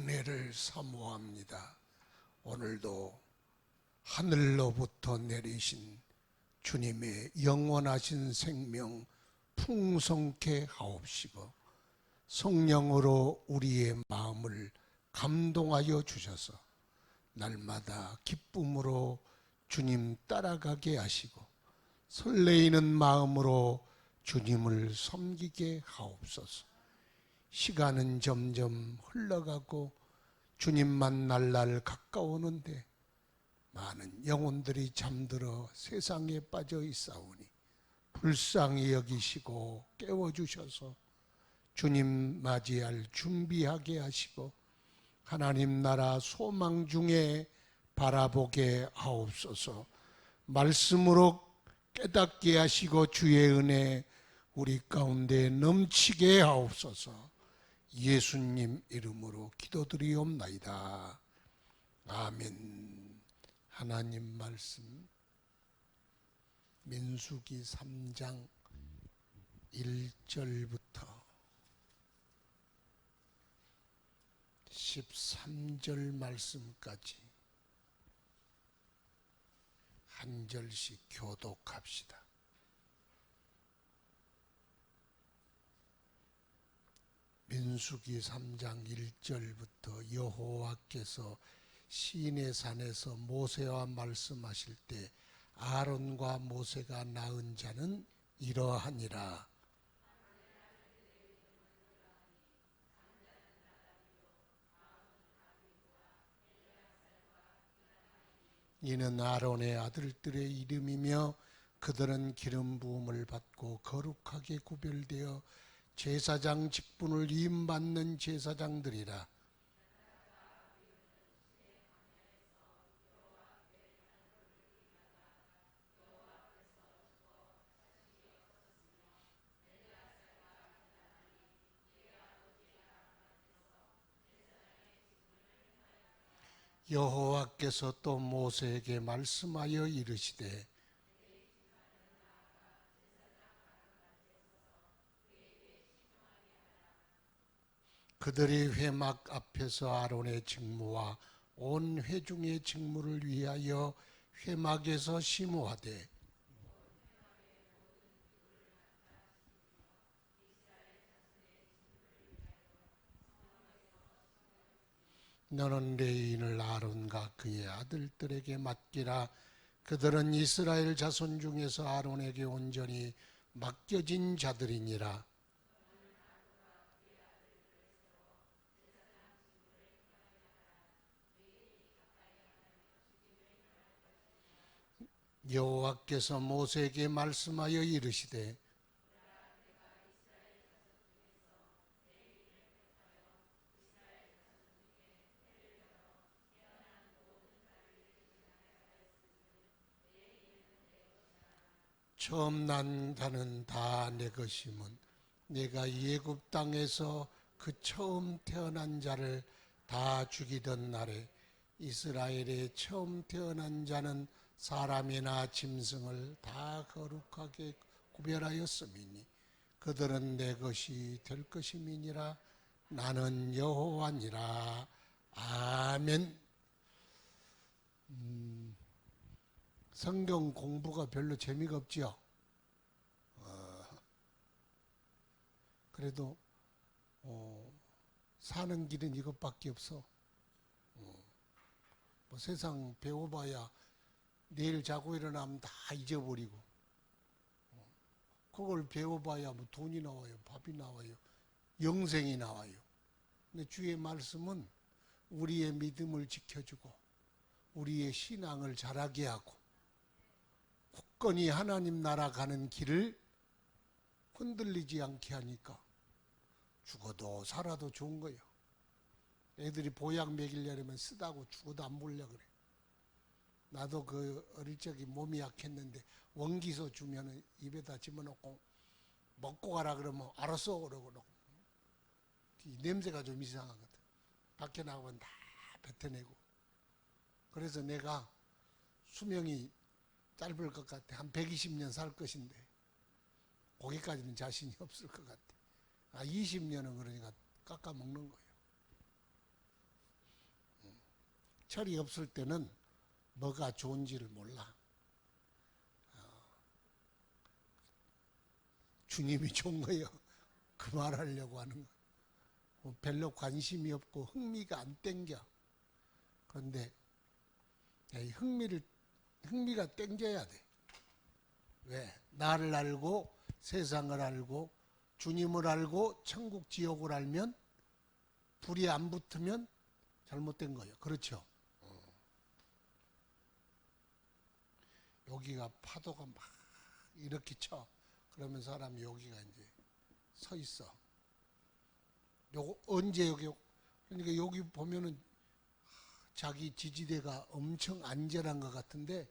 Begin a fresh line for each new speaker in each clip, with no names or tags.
은혜를 사모합니다. 오늘도 하늘로부터 내리신 주님의 영원하신 생명 풍성케 하옵시고 성령으로 우리의 마음을 감동하여 주셔서 날마다 기쁨으로 주님 따라가게 하시고 설레이는 마음으로 주님을 섬기게 하옵소서. 시간은 점점 흘러가고 주님만 날날 가까우는데 많은 영혼들이 잠들어 세상에 빠져 있사오니 불쌍히 여기시고 깨워주셔서 주님 맞이할 준비하게 하시고 하나님 나라 소망 중에 바라보게 하옵소서. 말씀으로 깨닫게 하시고 주의 은혜 우리 가운데 넘치게 하옵소서. 예수님 이름으로 기도드리옵나이다. 아멘. 하나님 말씀 민수기 3장 1절부터 13절 말씀까지 한 절씩 교독합시다. 민수기 3장 1절부터 여호와께서 시내산에서 모세와 말씀하실 때 아론과 모세가 낳은 자는 이러하니라. 이는 아론의 아들들의 이름이며 그들은 기름 부음을 받고 거룩하게 구별되어 제사장 직분을 위임받는 제사장들이라. 여호와께서 또 모세에게 말씀하여 이르시되 그들이 회막 앞에서 아론의 직무와 온 회중의 직무를 위하여 회막에서 심호하되 너는 레위인을 아론과 그의 아들들에게 맡기라. 그들은 이스라엘 자손 중에서 아론에게 온전히 맡겨진 자들이니라. 여호와께서 모세에게 말씀하여 이르시되 처음 난 자는 다 내 것임은 내가 애굽 땅에서 그 처음 태어난 자를 다 죽이던 날에 이스라엘의 처음 태어난 자는 사람이나 짐승을 다 거룩하게 구별하였음이니 그들은 내 것이 될 것임이니라. 나는 여호와니라. 아멘. 성경 공부가 별로 재미가 없지요. 그래도 사는 길은 이것밖에 없어. 뭐 세상 배워봐야 내일 자고 일어나면 다 잊어버리고 그걸 배워봐야 뭐 돈이 나와요, 밥이 나와요, 영생이 나와요. 근데 주의 말씀은 우리의 믿음을 지켜주고 우리의 신앙을 자라게 하고 굳건히 하나님 나라 가는 길을 흔들리지 않게 하니까 죽어도 살아도 좋은 거예요. 애들이 보약 먹이려면 쓰다고 죽어도 안 먹으려고 그래. 나도 그 어릴 적에 몸이 약했는데 원기소 주면은 입에다 집어넣고 먹고 가라 그러면 알았어 그러고 냄새가 좀 이상하거든. 밖에 나가면 다 뱉어내고. 그래서 내가 수명이 짧을 것 같아. 한 120년 살 것인데 거기까지는 자신이 없을 것 같아. 20년은 그러니까 깎아 먹는 거예요. 철이 없을 때는 뭐가 좋은지를 몰라. 주님이 좋은 거예요. 그 말하려고 하는 거. 별로 관심이 없고 흥미가 안 땡겨. 그런데 흥미가 땡겨야 돼. 왜? 나를 알고 세상을 알고 주님을 알고 천국 지옥을 알면 불이 안 붙으면 잘못된 거예요. 그렇죠? 여기가 파도가 막 이렇게 쳐. 그러면 사람이 여기가 이제 서 있어. 요거 언제 여기, 그러니까 여기 보면은 자기 지지대가 엄청 안전한 것 같은데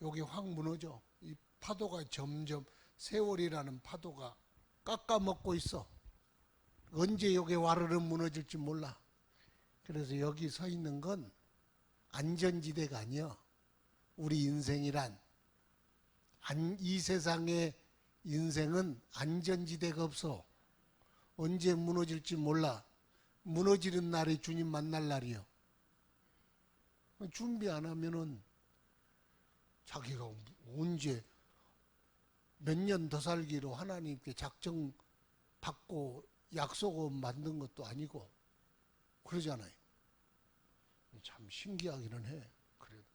여기 확 무너져. 이 파도가 점점 세월이라는 파도가 깎아먹고 있어. 언제 여기 와르르 무너질지 몰라. 그래서 여기 서 있는 건 안전지대가 아니야. 우리 인생이란 이 세상의 인생은 안전지대가 없어. 언제 무너질지 몰라. 무너지는 날이 주님 만날 날이요. 준비 안 하면은 자기가 언제 몇 년 더 살기로 하나님께 작정 받고 약속을 만든 것도 아니고 그러잖아요. 참 신기하기는 해. 그래도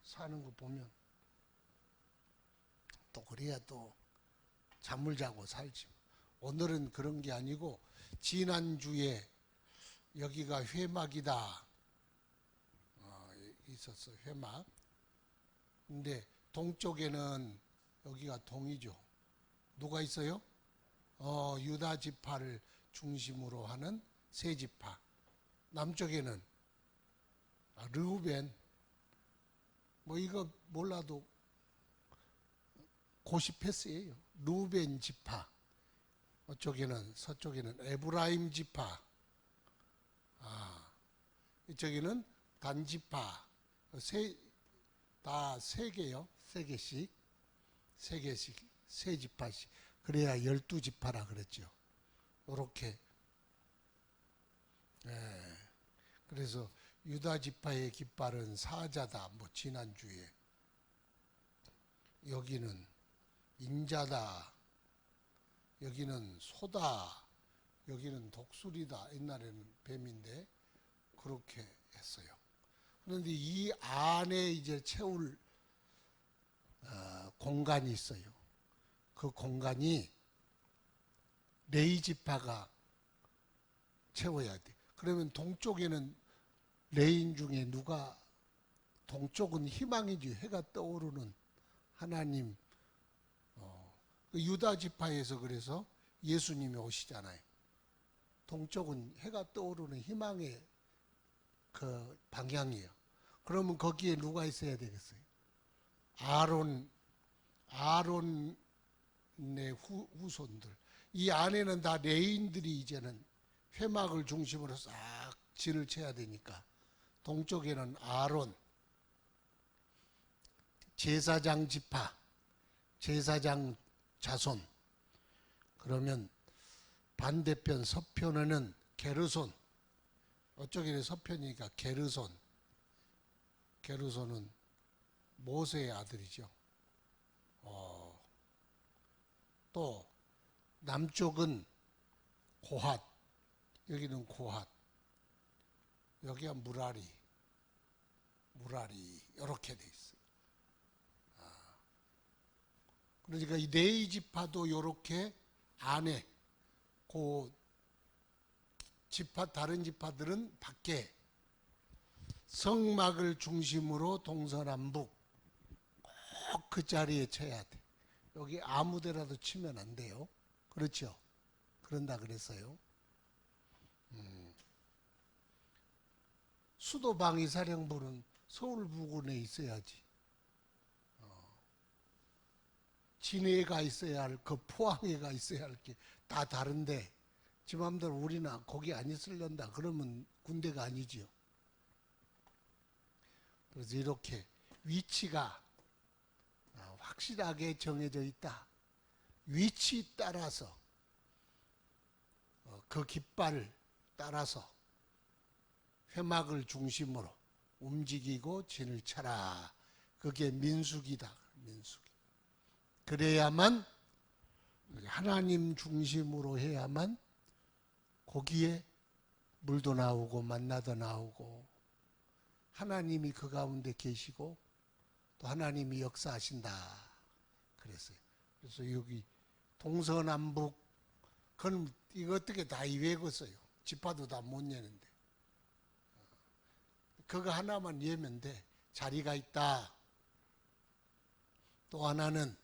사는 거 보면 또 그래야 또 잠을 자고 살지. 오늘은 그런 게 아니고 지난주에 여기가 회막이다 있었어. 회막. 근데 동쪽에는 여기가 동이죠. 누가 있어요? 유다 지파를 중심으로 하는 세 지파. 남쪽에는 르우벤. 뭐 이거 몰라도 고시 패스예요. 르우벤 지파. 서쪽에는 에브라임 지파. 이쪽에는 단 지파. 다 세 개요. 세 개씩. 세 지파씩. 그래야 12지파라 그랬죠. 이렇게. 그래서 유다 지파의 깃발은 사자다. 뭐 지난주에. 여기는 인자다. 여기는 소다. 여기는 독수리다. 옛날에는 뱀인데 그렇게 했어요. 그런데 이 안에 이제 채울 공간이 있어요. 그 공간이 레위 지파가 채워야 돼. 그러면 동쪽에는 레인 중에 누가, 동쪽은 희망이지. 해가 떠오르는 하나님. 유다 지파에서 그래서 예수님이 오시잖아요. 동쪽은 해가 떠오르는 희망의 그 방향이에요. 그러면 거기에 누가 있어야 되겠어요? 아론의 후손들. 이 안에는 다 레인들이 이제는 회막을 중심으로 싹 진을 쳐야 되니까 동쪽에는 아론, 제사장 지파, 제사장 자손. 그러면 반대편 서편에는 게르손. 어쩌기는 서편이니까 게르손. 게르손은 모세의 아들이죠. 또 남쪽은 고핫. 여기는 고핫. 여기가 무라리 이렇게 돼 있어요. 그러니까 이 레위 지파도 이렇게 안에 그 지파, 다른 지파들은 밖에 성막을 중심으로 동서남북 꼭 그 자리에 쳐야 돼. 여기 아무 데라도 치면 안 돼요. 그렇죠? 그런다 그랬어요. 수도방위사령부는 서울 부근에 있어야지. 진해가 있어야 할, 그 포항에가 있어야 할 게 다 다른데 지 맘대로 우리나 거기 안 있으련다 그러면 군대가 아니지요. 그래서 이렇게 위치가 확실하게 정해져 있다. 위치 따라서 그 깃발을 따라서 회막을 중심으로 움직이고 진을 쳐라. 그게 민수기다. 민수기. 그래야만 하나님 중심으로 해야만 거기에 물도 나오고 만나도 나오고 하나님이 그 가운데 계시고 또 하나님이 역사하신다. 그랬어요. 그래서 여기 동서남북 그건 이거 어떻게 다 외웠어요. 지파도 다 못 내는데. 그거 하나만 외우면 돼. 자리가 있다. 또 하나는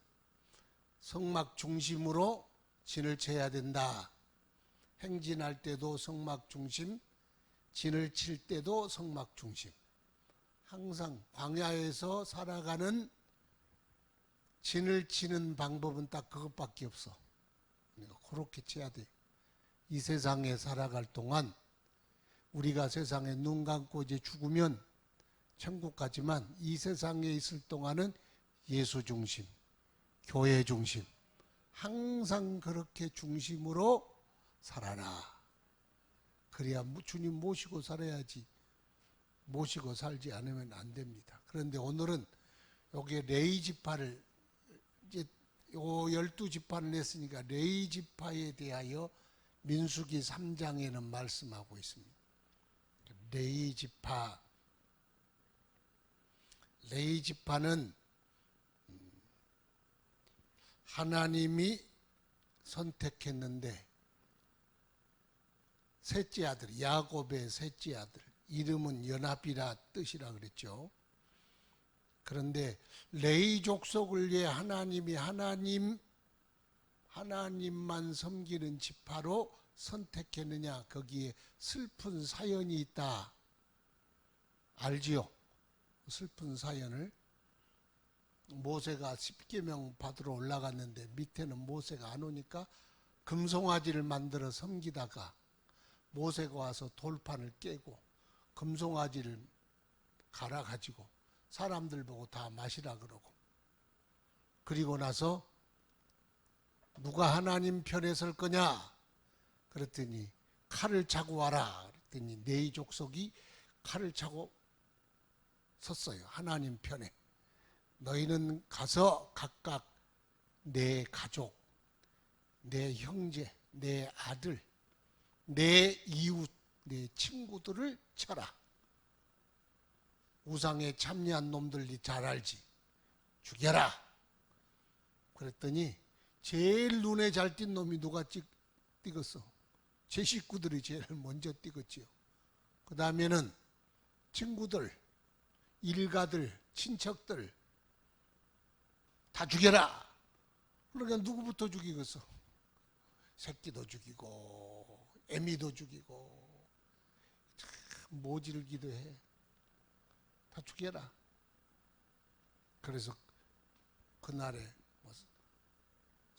성막 중심으로 진을 쳐야 된다. 행진할 때도 성막 중심, 진을 칠 때도 성막 중심. 항상 광야에서 살아가는 진을 치는 방법은 딱 그것밖에 없어. 그렇게 쳐야 돼. 이 세상에 살아갈 동안 우리가 세상에 눈 감고 이제 죽으면 천국 가지만 이 세상에 있을 동안은 예수 중심, 교회 중심, 항상 그렇게 중심으로 살아라. 그래야 주님 모시고 살아야지. 모시고 살지 않으면 안 됩니다. 그런데 오늘은 여기 레위 지파를 이제 요 12지파를 냈으니까 레위 지파에 대하여 민수기 3장에는 말씀하고 있습니다. 레위 지파는 하나님이 선택했는데 셋째 아들, 야곱의 셋째 아들, 이름은 연합이라 뜻이라 그랬죠. 그런데 레위 족속을 위해 하나님이 하나님만 섬기는 지파로 선택했느냐? 거기에 슬픈 사연이 있다. 알지요? 슬픈 사연을. 모세가 10계명 받으러 올라갔는데 밑에는 모세가 안 오니까 금송아지를 만들어 섬기다가 모세가 와서 돌판을 깨고 금송아지를 갈아가지고 사람들 보고 다 마시라 그러고, 그리고 나서 누가 하나님 편에 설 거냐 그랬더니 칼을 차고 와라 그랬더니 레위 족속이 칼을 차고 섰어요. 하나님 편에. 너희는 가서 각각 내 가족, 내 형제, 내 아들, 내 이웃, 내 친구들을 쳐라. 우상에 참여한 놈들이 잘 알지. 죽여라. 그랬더니 제일 눈에 잘 띈 놈이 누가 띄었어? 제 식구들이 제일 먼저 띄었지요. 그 다음에는 친구들, 일가들, 친척들 다 죽여라. 그러니까 누구부터 죽이겠어? 새끼도 죽이고 애미도 죽이고 참 모질기도 해. 다 죽여라. 그래서 그날에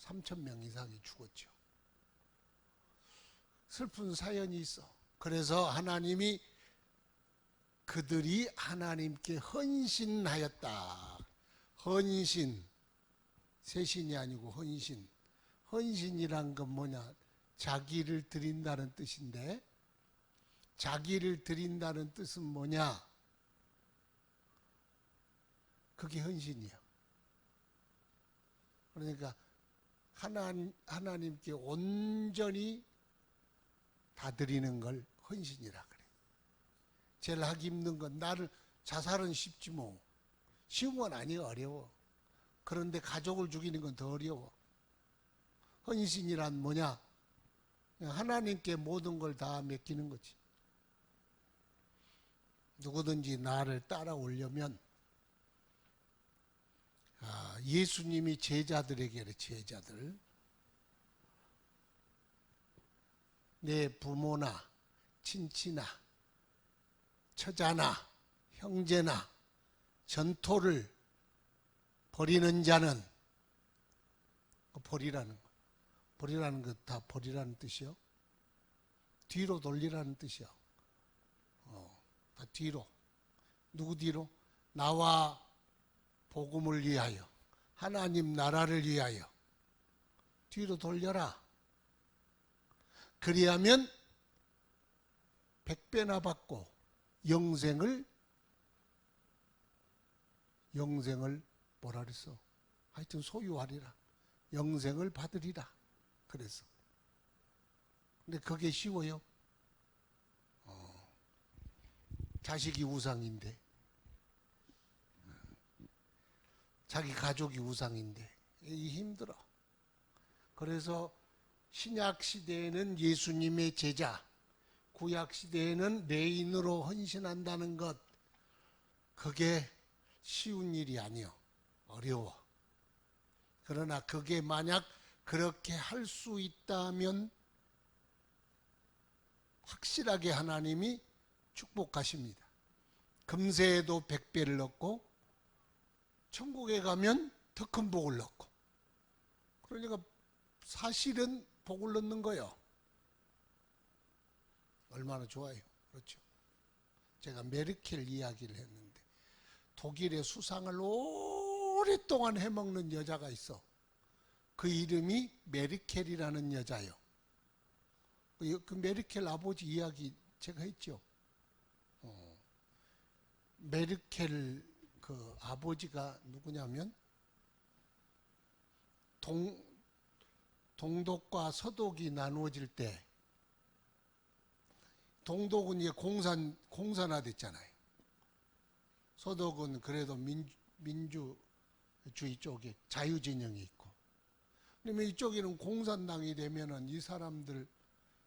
3,000명 이상이 죽었죠. 슬픈 사연이 있어. 그래서 하나님이 그들이 하나님께 헌신하였다. 헌신, 세신이 아니고 헌신. 헌신이란 건 뭐냐? 자기를 드린다는 뜻인데, 자기를 드린다는 뜻은 뭐냐? 그게 헌신이야. 그러니까 하나님께 온전히 다 드리는 걸 헌신이라 그래. 제일 하기 힘든 건 나를 자살은 쉽지 뭐. 쉬운 건 아니에요. 어려워. 그런데 가족을 죽이는 건 더 어려워. 헌신이란 뭐냐? 하나님께 모든 걸 다 맡기는 거지. 누구든지 나를 따라오려면 예수님이 제자들에게 제자들, 내 부모나 친치나 처자나 형제나 전토를 버리는 자는, 버리라는 거, 버리라는 거 다 버리라는 뜻이요. 뒤로 돌리라는 뜻이요. 다 뒤로. 누구 뒤로? 나와 복음을 위하여, 하나님 나라를 위하여 뒤로 돌려라. 그리하면 100배나 받고 영생을 영생을 뭐라 그랬어? 하여튼 소유하리라. 영생을 받으리라. 그래서. 근데 그게 쉬워요? 자식이 우상인데, 자기 가족이 우상인데, 이 힘들어. 그래서 신약 시대에는 예수님의 제자, 구약 시대에는 레인으로 헌신한다는 것, 그게 쉬운 일이 아니요. 어려워. 그러나 그게 만약 그렇게 할 수 있다면 확실하게 하나님이 축복하십니다. 금세에도 100배를 넣고 천국에 가면 더 큰 복을 넣고. 그러니까 사실은 복을 넣는 거예요. 얼마나 좋아요. 그렇죠. 제가 메르켈 이야기를 했는데 독일의 수상을 오랫동안 해먹는 여자가 있어. 그 이름이 메르켈이라는 여자요. 그 메르켈 아버지 이야기 제가 했죠. 메르켈 그 아버지가 누구냐면 동독과 서독이 나누어질 때 동독은 이제 공산화됐잖아요. 서독은 그래도 민주주의 쪽에 자유진영이 있고. 그러면 이쪽에는 공산당이 되면은 이 사람들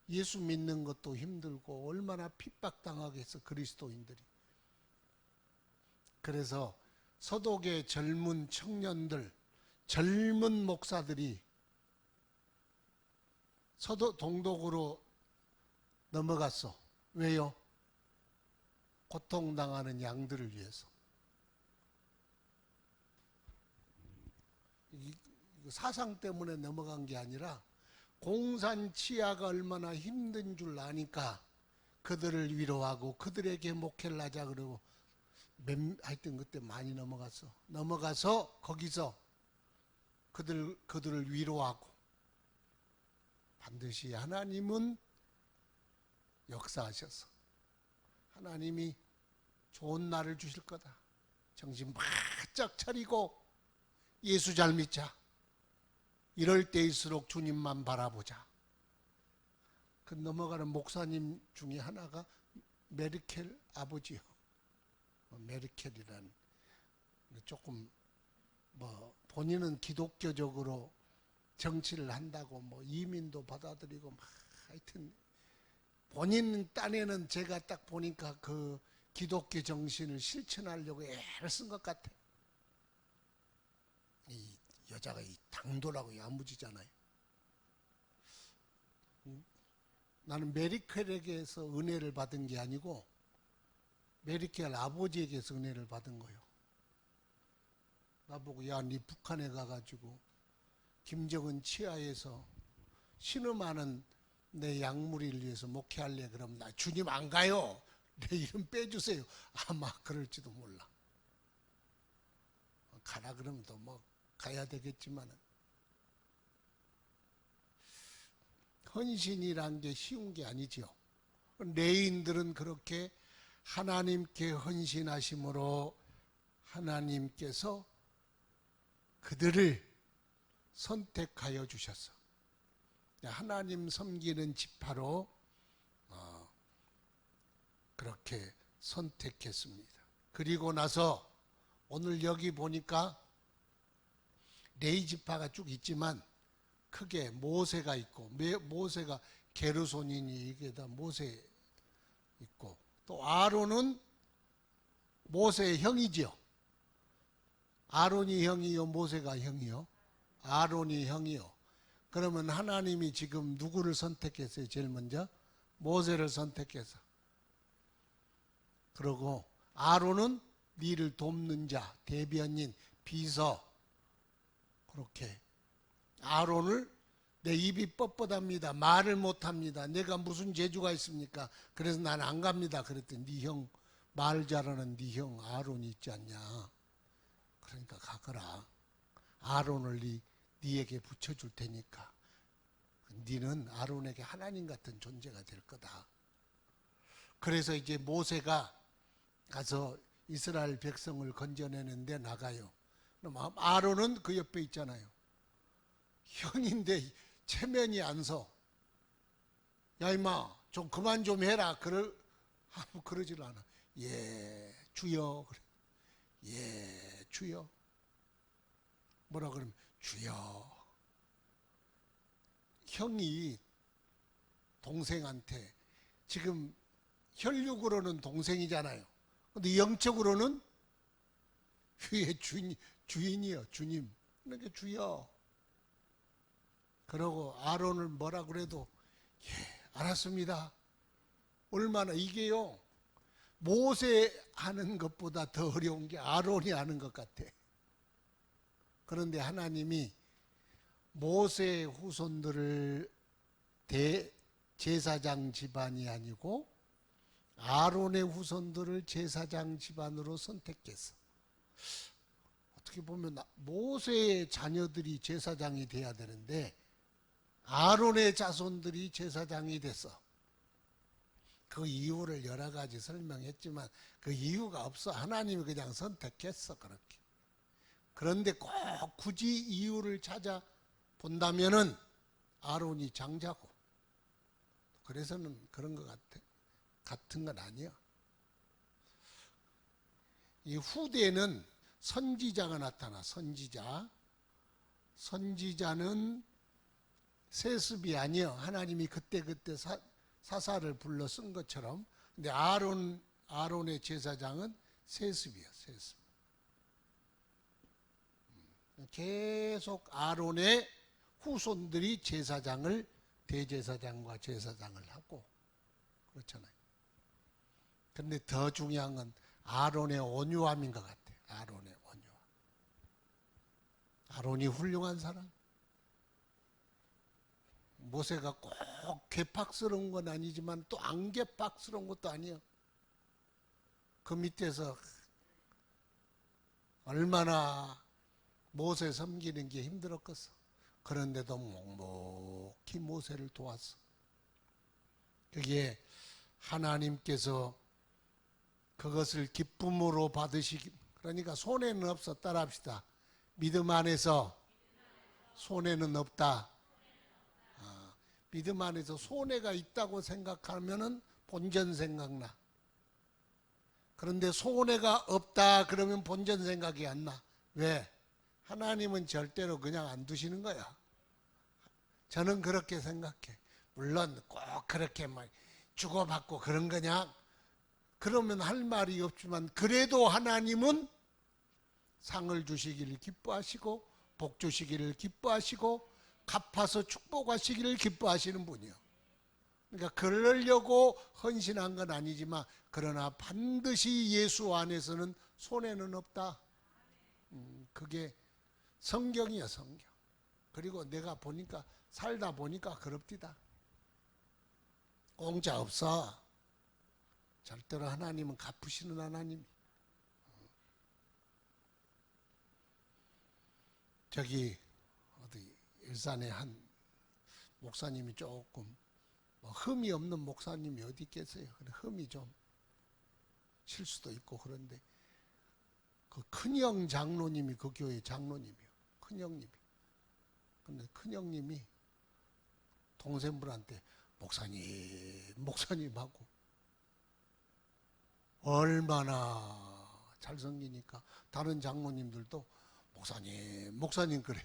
예수 믿는 것도 힘들고 얼마나 핍박당하겠어, 그리스도인들이. 그래서 서독의 젊은 청년들, 젊은 목사들이 동독으로 넘어갔어. 왜요? 고통당하는 양들을 위해서. 사상 때문에 넘어간 게 아니라 공산 치하가 얼마나 힘든 줄 아니까 그들을 위로하고 그들에게 목회를 하자 그러고 하여튼 그때 많이 넘어갔어. 넘어가서 거기서 그들을 위로하고 반드시 하나님은 역사하셔서 하나님이 좋은 날을 주실 거다. 정신 바짝 차리고 예수 잘 믿자. 이럴 때일수록 주님만 바라보자. 그 넘어가는 목사님 중에 하나가 메르켈 아버지요. 메르켈이란 조금 본인은 기독교적으로 정치를 한다고 이민도 받아들이고 하여튼 본인 딴에는 제가 딱 보니까 그 기독교 정신을 실천하려고 애를 쓴 것 같아. 이 여자가 당돌하고 야무지잖아요. 나는 메르켈에게서 은혜를 받은 게 아니고 메르켈 아버지에게서 은혜를 받은 거예요. 나보고 야, 네 북한에 가가지고 김정은 치하에서 신음하는 내 약물이를 위해서 목회할래? 그럼 나 주님 안 가요. 내 이름 빼주세요. 아마 그럴지도 몰라. 가라 그러면 또 가야 되겠지만은 헌신이란 게 쉬운 게 아니죠. 레인들은 그렇게 하나님께 헌신하심으로 하나님께서 그들을 선택하여 주셨어. 하나님 섬기는 지파로 그렇게 선택했습니다. 그리고 나서 오늘 여기 보니까 레위 지파가 쭉 있지만 크게 모세가 있고, 모세가 게르손이니 이게 다 모세 있고, 또 아론은 모세의 형이지요. 아론이 형이요, 모세가 형이요? 아론이 형이요. 그러면 하나님이 지금 누구를 선택했어요? 제일 먼저 모세를 선택해서. 그리고 아론은 니를 돕는 자, 대변인, 비서. 그렇게 아론을 내 입이 뻣뻣합니다. 말을 못합니다. 내가 무슨 재주가 있습니까? 그래서 난 안 갑니다. 그랬더니 네 형, 말 잘하는 네 형 아론이 있지 않냐. 그러니까 가거라. 아론을 네에게 붙여줄 테니까 네는 아론에게 하나님 같은 존재가 될 거다. 그래서 이제 모세가 가서 이스라엘 백성을 건져내는데 나가요. 그럼 아론은 그 옆에 있잖아요. 형인데 체면이 안 서. 야 임마 좀 그만 좀 해라. 그러질 않아. 예 주여. 그래. 예 주여. 뭐라 그러면 주여. 형이 동생한테 지금 혈육으로는 동생이잖아요. 근데 영적으로는 위에 주인이요. 주님. 그러니까 주여. 그러고 아론을 뭐라 그래도 예 알았습니다. 얼마나 이게요. 모세 하는 것보다 더 어려운 게 아론이 하는 것 같아. 그런데 하나님이 모세의 후손들을 제사장 집안이 아니고 아론의 후손들을 제사장 집안으로 선택했어. 어떻게 보면 모세의 자녀들이 제사장이 돼야 되는데 아론의 자손들이 제사장이 됐어. 그 이유를 여러 가지 설명했지만 그 이유가 없어. 하나님이 그냥 선택했어. 그렇게. 그런데 꼭 굳이 이유를 찾아본다면은 아론이 장자고, 그래서는 그런 것 같은 건 아니야. 이 후대에는 선지자가 나타나. 선지자는 세습이 아니야. 하나님이 그때 사사를 불러 쓴 것처럼. 근데 아론의 제사장은 세습이야. 세습. 계속 아론의 후손들이 대제사장과 제사장을 하고 그렇잖아요. 근데 더 중요한 건 아론의 온유함인 것 같아. 아론의 온유함. 아론이 훌륭한 사람. 모세가 꼭 괴팍스러운 건 아니지만 또 안 괴팍스러운 것도 아니야. 그 밑에서 얼마나 모세 섬기는 게 힘들었겠어. 그런데도 묵묵히 모세를 도왔어. 그게 하나님께서 그것을 기쁨으로 받으시기, 그러니까 손해는 없어. 따라합시다. 믿음 안에서 손해는 없다. 믿음 안에서 손해가 있다고 생각하면은 본전 생각나. 그런데 손해가 없다 그러면 본전 생각이 안 나. 왜? 하나님은 절대로 그냥 안 두시는 거야. 저는 그렇게 생각해. 물론 꼭 그렇게 막 주고받고 그런 거냐? 그러면 할 말이 없지만 그래도 하나님은 상을 주시기를 기뻐하시고 복 주시기를 기뻐하시고 갚아서 축복하시기를 기뻐하시는 분이요. 그러니까 그러려고 헌신한 건 아니지만 그러나 반드시 예수 안에서는 손해는 없다. 그게 성경이야, 성경. 그리고 내가 살다 보니까 그럽디다. 공짜 없어. 절대로 하나님은 갚으시는 하나님. 저기 어디 일산에 한 목사님이 조금 흠이 없는 목사님이 어디 있겠어요. 흠이 좀 실수도 있고 그런데 그 큰형 장로님이 그 교회 장로님이요. 큰형님이. 근데 큰형님이 동생분한테 목사님하고 얼마나 잘생기니까 다른 장로님들도 목사님 그래.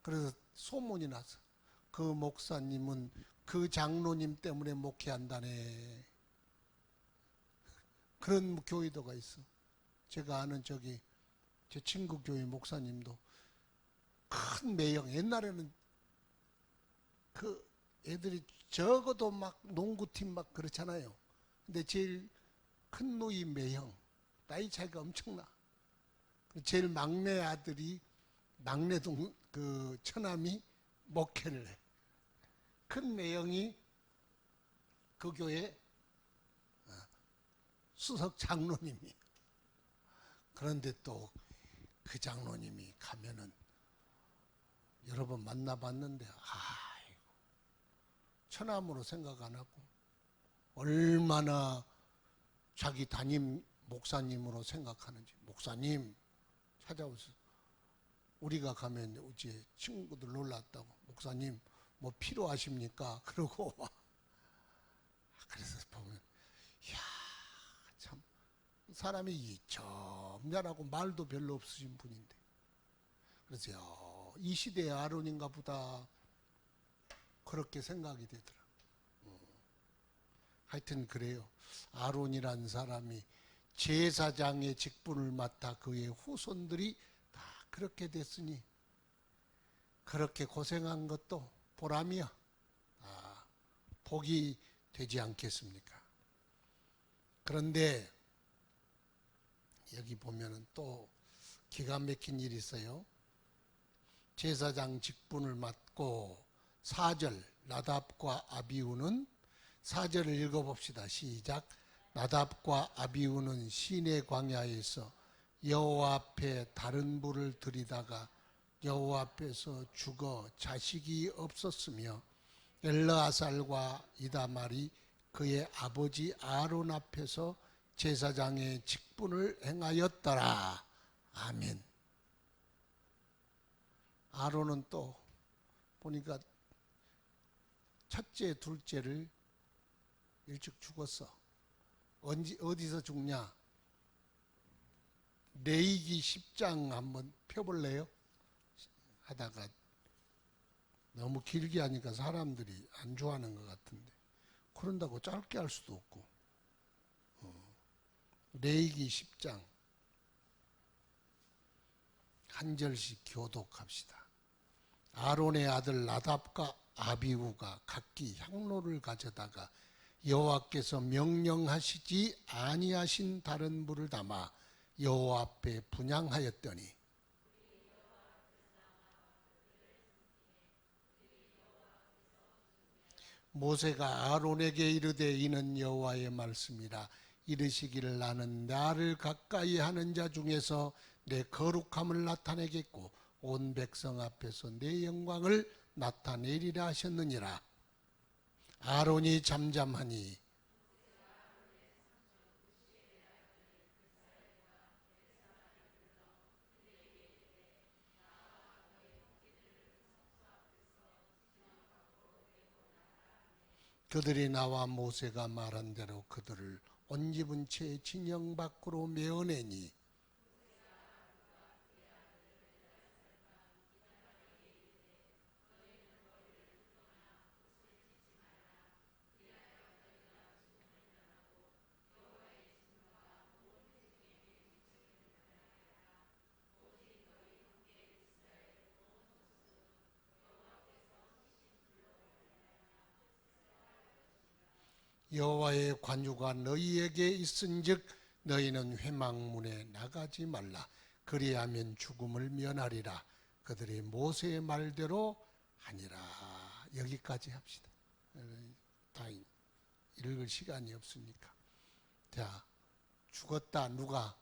그래서 소문이 났어. 그 목사님은 그 장로님 때문에 목회한다네. 그런 교회도가 있어. 제가 아는 제 친구 교회 목사님도 큰 매형. 옛날에는 그 애들이 적어도 막 농구팀 막 그렇잖아요. 근데 제일 큰 노이 매형. 나이 차이가 엄청나. 제일 막내 아들이 막내 그 처남이 목회를 해. 큰 매형이 그 교회 수석 장로님이. 그런데 또 그 장로님이 가면은 여러 번 만나봤는데 아이고 처남으로 생각 안 하고 얼마나 자기 담임 목사님으로 생각하는지. 목사님 찾아오셔서 우리가 가면 어제 친구들 놀랐다고. 목사님 뭐 필요하십니까? 그러고 와. 그래서 보면 이야 참 사람이 점잖하고 말도 별로 없으신 분인데 그래서 이 시대의 아론인가 보다 그렇게 생각이 되더라. 하여튼 그래요. 아론이란 사람이 제사장의 직분을 맡아 그의 후손들이 다 그렇게 됐으니 그렇게 고생한 것도 보람이야. 복이 되지 않겠습니까? 그런데 여기 보면은 또 기가 막힌 일이 있어요. 제사장 직분을 맡고 4절 나답과 아비후는 4절을 읽어봅시다. 시작. 나답과 아비후는 시내 광야에서 여호와 앞에 다른 불을 들이다가 여호와 앞에서 죽어 자식이 없었으며 엘르아살과 이다말이 그의 아버지 아론 앞에서 제사장의 직분을 행하였더라. 아멘. 아론은 또 보니까 첫째, 둘째를 일찍 죽었어. 어디서 죽냐? 레위기 10장 한번 펴볼래요? 하다가 너무 길게 하니까 사람들이 안 좋아하는 것 같은데 그런다고 짧게 할 수도 없고. 레위기 10장 한 절씩 교독합시다. 아론의 아들 나답과 아비후가 각기 향로를 가져다가 여호와께서 명령하시지 아니하신 다른 불을 담아 여호와 앞에 분향하였더니 모세가 아론에게 이르되 이는 여호와의 말씀이라. 이르시기를 나는 나를 가까이 하는 자 중에서 내 거룩함을 나타내겠고 온 백성 앞에서 내 영광을 나타내리라 하셨느니라. 아론이 잠잠하니 그들이 나와 모세가 말한 대로 그들을 온 집은 채 진영 밖으로 메어내니 여호와의 관유가 너희에게 있은즉 너희는 회막문에 나가지 말라. 그리하면 죽음을 면하리라. 그들이 모세의 말대로 하니라. 여기까지 합시다. 다 읽을 시간이 없으니까. 자, 죽었다. 누가?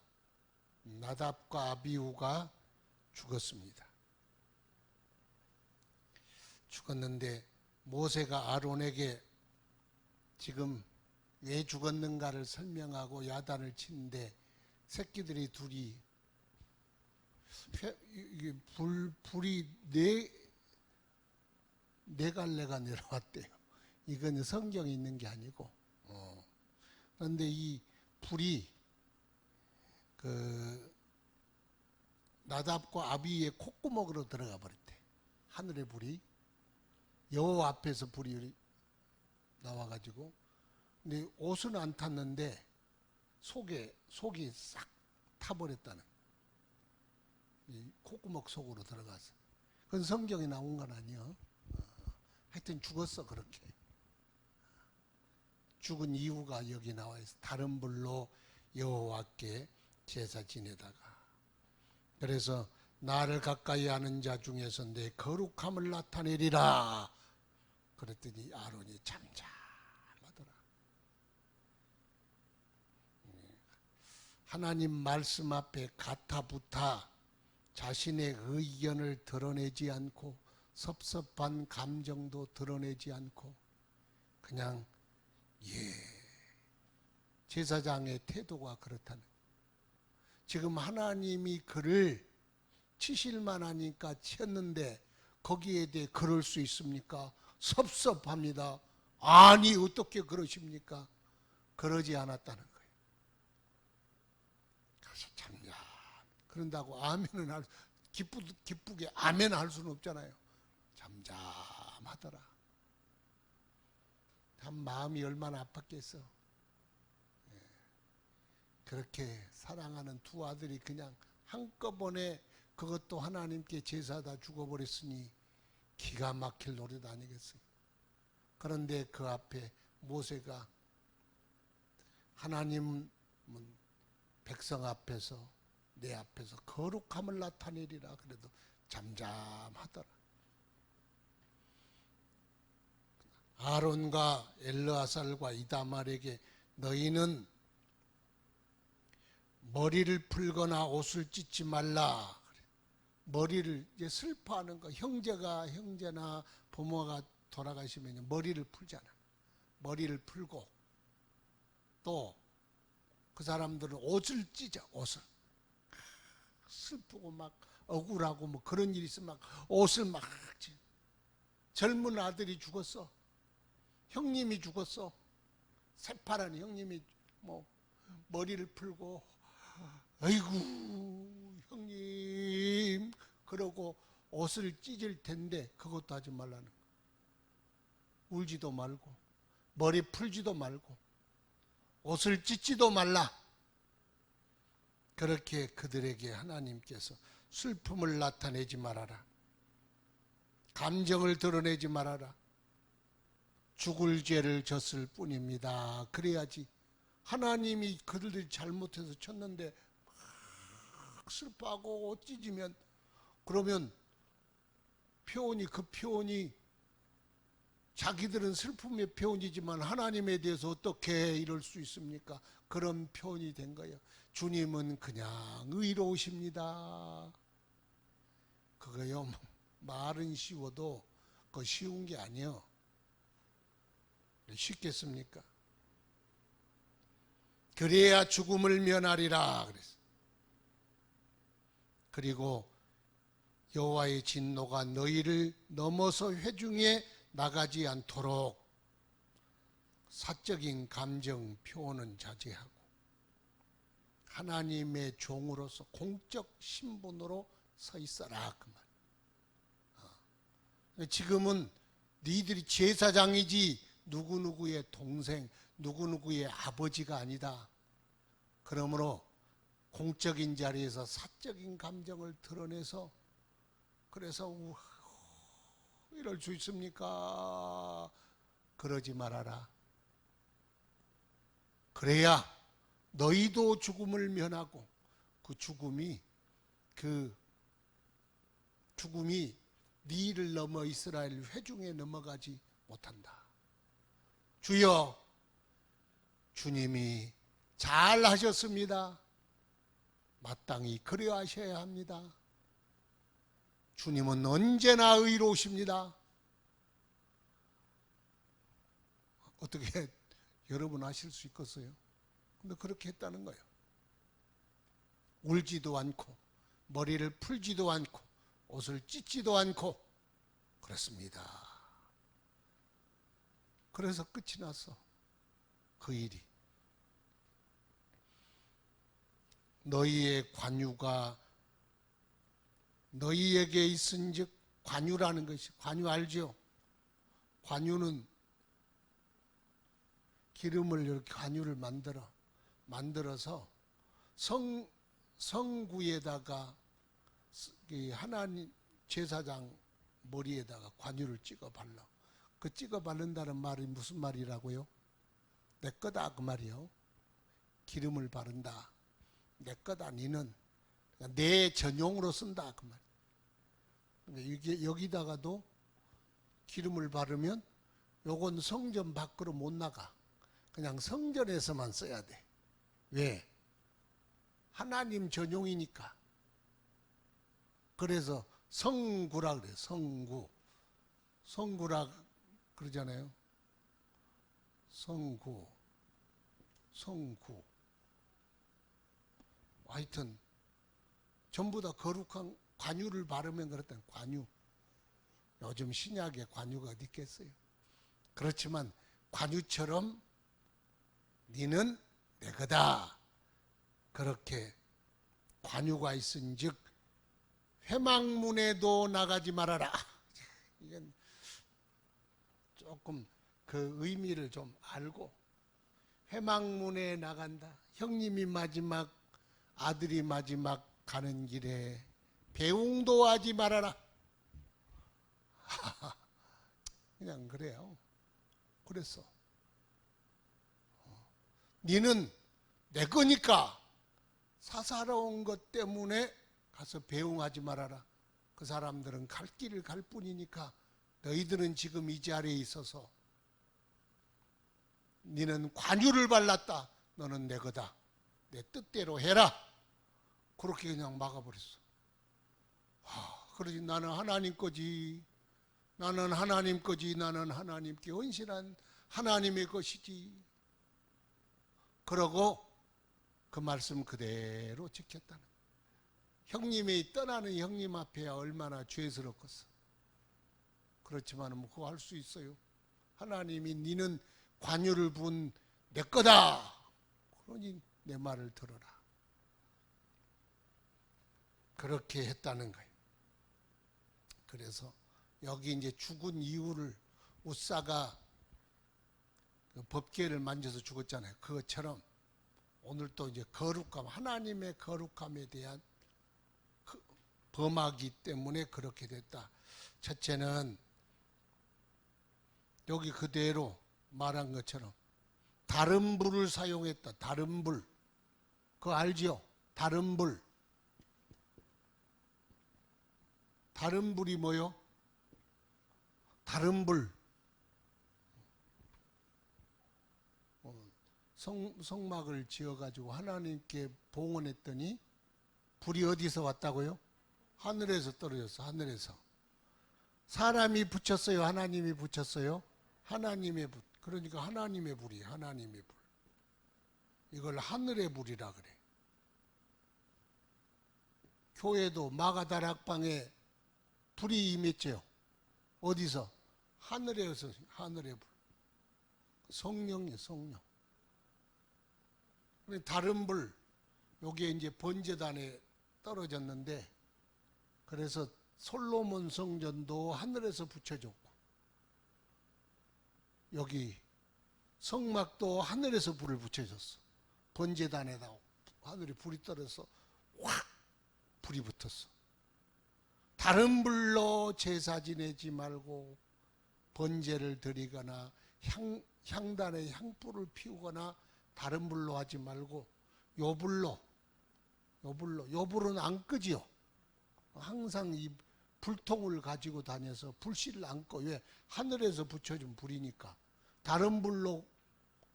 나답과 아비후가 죽었습니다. 죽었는데 모세가 아론에게 지금 왜 죽었는가를 설명하고 야단을 치는데 새끼들이 둘이 불이 네 갈래가 내려왔대요. 이건 성경에 있는 게 아니고. 그런데 이 불이 그 나답과 아비의 콧구멍으로 들어가 버렸대. 하늘의 불이 여호와 앞에서 불이 나와가지고, 근데 옷은 안 탔는데 속이 싹 타버렸다는. 이 콧구멍 속으로 들어가서. 그건 성경에 나온 건 아니야. 하여튼 죽었어 그렇게. 죽은 이유가 여기 나와 있어. 다른 불로 여호와께 제사 지내다가. 그래서 나를 가까이 하는 자 중에서 내 거룩함을 나타내리라. 그랬더니 아론이 잠잠하더라. 하나님 말씀 앞에 가타부타 자신의 의견을 드러내지 않고 섭섭한 감정도 드러내지 않고 그냥 제사장의 태도가 그렇다는. 지금 하나님이 그를 치실만 하니까 쳤는데 거기에 대해 그럴 수 있습니까? 섭섭합니다. 아니 어떻게 그러십니까? 그러지 않았다는 거예요. 그래서 참야 그런다고 아멘은 기쁘게 아멘 할 수는 없잖아요. 잠잠하더라. 참 마음이 얼마나 아팠겠어. 그렇게 사랑하는 두 아들이 그냥 한꺼번에 그것도 하나님께 제사다 죽어버렸으니 기가 막힐 노릇 아니겠어요. 그런데 그 앞에 모세가 하나님은 백성 앞에서 내 앞에서 거룩함을 나타내리라 그래도 잠잠하더라. 아론과 엘르아살과 이다말에게 너희는 머리를 풀거나 옷을 찢지 말라. 머리를 이제 슬퍼하는 거, 형제나 부모가 돌아가시면 머리를 풀잖아. 머리를 풀고 또 그 사람들은 옷을 찢어. 옷을 슬프고 막 억울하고 뭐 그런 일이 있으면 막 옷을 막 찢어. 젊은 아들이 죽었어. 형님이 죽었어. 새파란 형님이 뭐 머리를 풀고 아이고 형님 그러고 옷을 찢을 텐데 그것도 하지 말라는 거. 울지도 말고 머리 풀지도 말고 옷을 찢지도 말라. 그렇게 그들에게 하나님께서 슬픔을 나타내지 말아라. 감정을 드러내지 말아라. 죽을 죄를 졌을 뿐입니다. 그래야지. 하나님이 그들이 잘못해서 쳤는데 막 슬퍼하고 옷 찢으면 그러면 그 표현이 자기들은 슬픔의 표현이지만 하나님에 대해서 어떻게 이럴 수 있습니까? 그런 표현이 된 거예요. 주님은 그냥 의로우십니다. 그거요. 말은 쉬워도 그거 쉬운 게 아니에요. 쉽겠습니까? 그래야 죽음을 면하리라 그랬어요. 그리고 여호와의 진노가 너희를 넘어서 회중에 나가지 않도록 사적인 감정 표현은 자제하고 하나님의 종으로서 공적 신분으로 서 있어라 그 말. 지금은 니들이 제사장이지 누구누구의 동생, 누구누구의 아버지가 아니다. 그러므로 공적인 자리에서 사적인 감정을 드러내서 그래서 이럴 수 있습니까? 그러지 말아라. 그래야 너희도 죽음을 면하고 그 죽음이 니를 넘어 이스라엘 회중에 넘어가지 못한다. 주여 주님이 잘하셨습니다. 마땅히 그리하셔야 합니다. 주님은 언제나 의로우십니다. 어떻게 여러분 아실 수 있겠어요? 근데 그렇게 했다는 거예요. 울지도 않고 머리를 풀지도 않고 옷을 찢지도 않고 그렇습니다. 그래서 끝이 났어. 그 일이. 너희의 관유가 너희에게 있은즉 관유라는 것이 관유 알죠? 관유는 기름을 이렇게 관유를 만들어서 성구에다가 하나님 제사장 머리에다가 관유를 찍어 발라. 그 찍어 바른다는 말이 무슨 말이라고요? 내 거다 그 말이요. 기름을 바른다. 내 거다 니는 내 전용으로 쓴다 그 말. 이게 여기다가도 기름을 바르면 요건 성전 밖으로 못 나가. 그냥 성전에서만 써야 돼. 왜? 하나님 전용이니까. 그래서 성구라 그래요. 성구라 그러잖아요. 성구. 하여튼 전부 다 거룩한 관유를 바르면 그랬던 관유. 요즘 신약에 관유가 어디 있겠어요. 그렇지만 관유처럼 너는 내 거다. 그렇게 관유가 있은즉 회막문에도 나가지 말아라. 이건 조금 그 의미를 좀 알고, 회막문에 나간다. 형님이 마지막, 아들이 마지막 가는 길에 배웅도 하지 말아라. 그냥 그래요. 그랬어. 니는 내 거니까 사사로운 것 때문에 가서 배웅하지 말아라. 그 사람들은 갈 길을 갈 뿐이니까 너희들은 지금 이 자리에 있어서 니는 관유를 발랐다. 너는 내 거다. 내 뜻대로 해라. 그렇게 그냥 막아버렸어. 그러지 나는 하나님 거지. 나는 하나님 거지. 나는 하나님께 헌신한 하나님의 것이지. 그러고 그 말씀 그대로 지켰다는 거예요. 형님이 떠나는 형님 앞에야 얼마나 죄스럽겠어. 그렇지만 뭐 그거 할 수 있어요. 하나님이 니는 관유를 부은 내 거다. 그러니 내 말을 들어라. 그렇게 했다는 거예요. 그래서 여기 이제 죽은 이유를 우사가 그 법궤를 만져서 죽었잖아요. 그것처럼 오늘 또 이제 거룩함, 하나님의 거룩함에 대한 범하기 때문에 그렇게 됐다. 첫째는 여기 그대로 말한 것처럼 다른 불을 사용했다. 다른 불. 그거 알지요? 다른 불. 다른 불이 뭐요? 다른 불. 성막을 지어가지고 하나님께 봉헌했더니 불이 어디서 왔다고요? 하늘에서 떨어졌어. 하늘에서. 사람이 붙였어요? 하나님이 붙였어요? 하나님의 불. 그러니까 하나님의 불이에요. 하나님의 불. 이걸 하늘의 불이라 그래. 교회도 마가다락방에 불이 임했죠. 어디서? 하늘에서. 하늘의 불. 성령이에요. 성령. 다른 불, 요게 이제 번제단에 떨어졌는데, 그래서 솔로몬 성전도 하늘에서 붙여줬고, 여기 성막도 하늘에서 불을 붙여줬어. 번제단에다 하늘에 불이 떨어져서 확 불이 붙었어. 다른 불로 제사 지내지 말고 번제를 드리거나 향단에 향불을 피우거나 다른 불로 하지 말고 요 불로, 요 불은 안 끄지요. 항상 이 불통을 가지고 다녀서 불씨를 안 꺼. 왜? 하늘에서 붙여준 불이니까. 다른 불로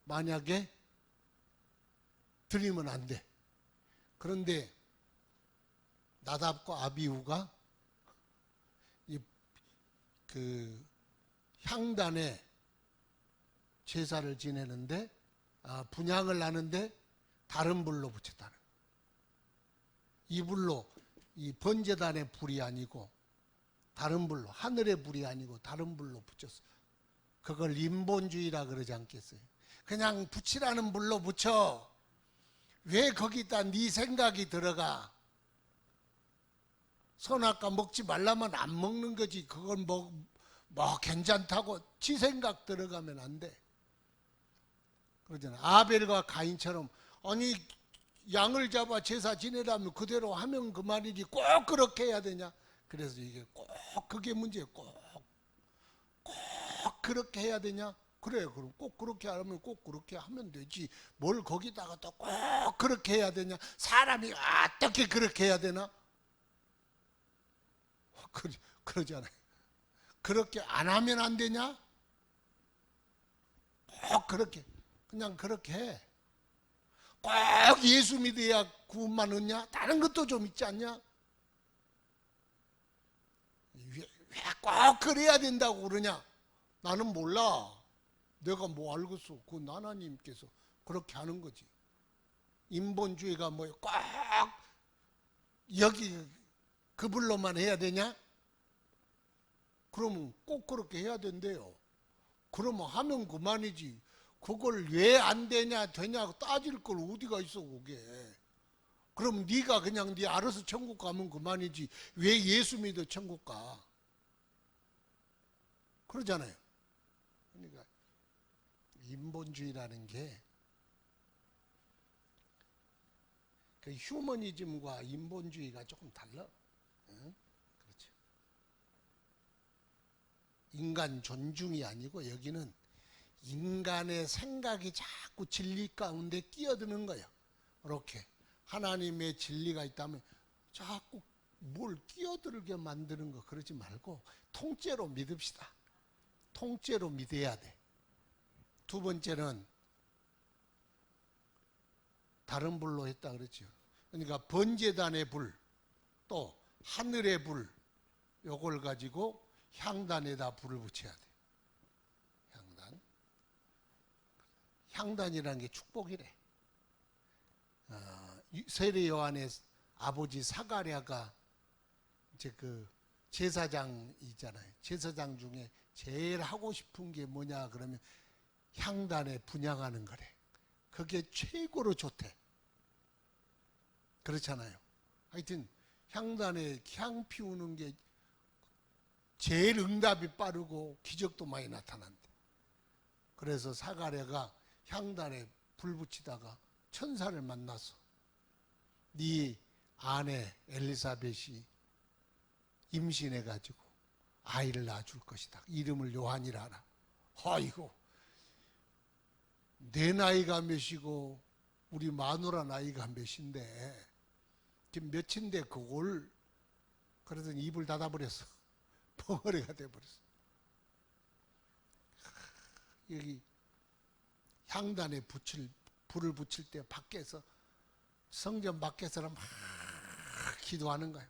만약에 드리면 안 돼. 그런데 나답과 아비후가 그 향단에 제사를 지내는데 분향을 하는데 다른 불로 붙였다는 거예요. 이 불로, 이 번제단의 불이 아니고 다른 불로, 하늘의 불이 아니고 다른 불로 붙였어요. 그걸 인본주의라 그러지 않겠어요? 그냥 붙이라는 불로 붙여. 왜 거기다 네 생각이 들어가? 선악과 먹지 말라면 안 먹는 거지. 그건 뭐 괜찮다고 지 생각 들어가면 안 돼. 그러잖아. 아벨과 가인처럼, 아니 양을 잡아 제사 지내라면 그대로 하면 그만이지 꼭 그렇게 해야 되냐? 그래서 이게 꼭 그게 문제예요. 꼭 그렇게 해야 되냐? 그래, 그럼 꼭 그렇게 하면 꼭 그렇게 하면 되지. 뭘 거기다가 또 꼭 그렇게 해야 되냐? 사람이 어떻게 그렇게 해야 되나? 그러잖아요. 그렇게 안 하면 안 되냐? 꼭 그렇게, 그냥 그렇게 해. 꼭 예수 믿어야 구원만 얻냐? 다른 것도 좀 있지 않냐? 왜 꼭 그래야 된다고 그러냐? 나는 몰라. 내가 뭐 알겠어. 그건 하나님께서 그렇게 하는 거지. 인본주의가 뭐예요? 꼭 여기 그불로만 해야 되냐? 그러면 꼭 그렇게 해야 된대요. 그러면 하면 그만이지. 그걸 왜 안 되냐 되냐 따질 걸 어디가 있어 그게. 그럼 네가 그냥 네 알아서 천국 가면 그만이지. 왜 예수 믿어 천국 가? 그러잖아요. 그러니까 인본주의라는 게 그 휴머니즘과 인본주의가 조금 달라. 응? 그렇죠. 인간 존중이 아니고 여기는 인간의 생각이 자꾸 진리 가운데 끼어드는 거예요. 이렇게 하나님의 진리가 있다면 자꾸 뭘 끼어들게 만드는 거 그러지 말고 통째로 믿읍시다. 통째로 믿어야 돼. 두 번째는 다른 불로 했다 그랬죠. 그러니까 번제단의 불, 또 하늘의 불, 요걸 가지고 향단에다 불을 붙여야 돼. 향단. 향단이라는 게 축복이래. 세례 요한의 아버지 사가랴가 이제 그 제사장이잖아요. 제사장 중에 제일 하고 싶은 게 뭐냐 그러면 향단에 분향하는 거래. 그게 최고로 좋대. 그렇잖아요. 하여튼 향단에 향 피우는 게 제일 응답이 빠르고 기적도 많이 나타난대. 그래서 사가랴가 향단에 불 붙이다가 천사를 만나서 네 아내 엘리사벳이 임신해가지고 아이를 낳아줄 것이다. 이름을 요한이라 하라. 아이고 내 나이가 몇이고 우리 마누라 나이가 몇인데 지금 몇인데 그걸 그러더니 입을 닫아버렸어. 벙어리가 돼버렸어. 여기 향단에 불을 붙일 때 밖에서 성전 밖에서는 막 기도하는 거예요.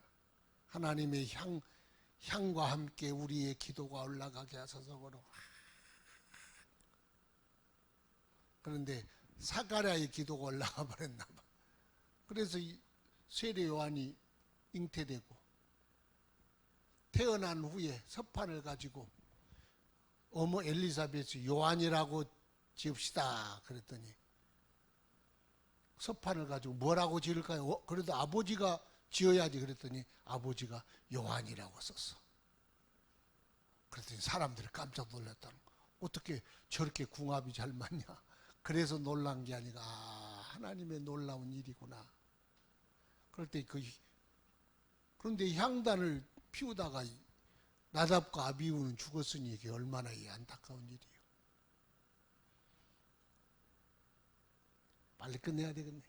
하나님의 향과 함께 우리의 기도가 올라가게 하소서. 그런데 사가랴의 기도가 올라가 버렸나 봐. 그래서 이 세례 요한이 잉태되고 태어난 후에 서판을 가지고 어머 엘리사벳이 요한이라고 지읍시다 그랬더니 서판을 가지고 뭐라고 지을까요? 그래도 아버지가 지어야지 그랬더니 아버지가 요한이라고 썼어. 그랬더니 사람들이 깜짝 놀랐다는 거. 어떻게 저렇게 궁합이 잘 맞냐. 그래서 놀란 게 아니라 하나님의 놀라운 일이구나. 그럴 때 그런데 향단을 피우다가 나답과 아비후는 죽었으니 이게 얼마나 안타까운 일이에요. 빨리 끝내야 되겠네.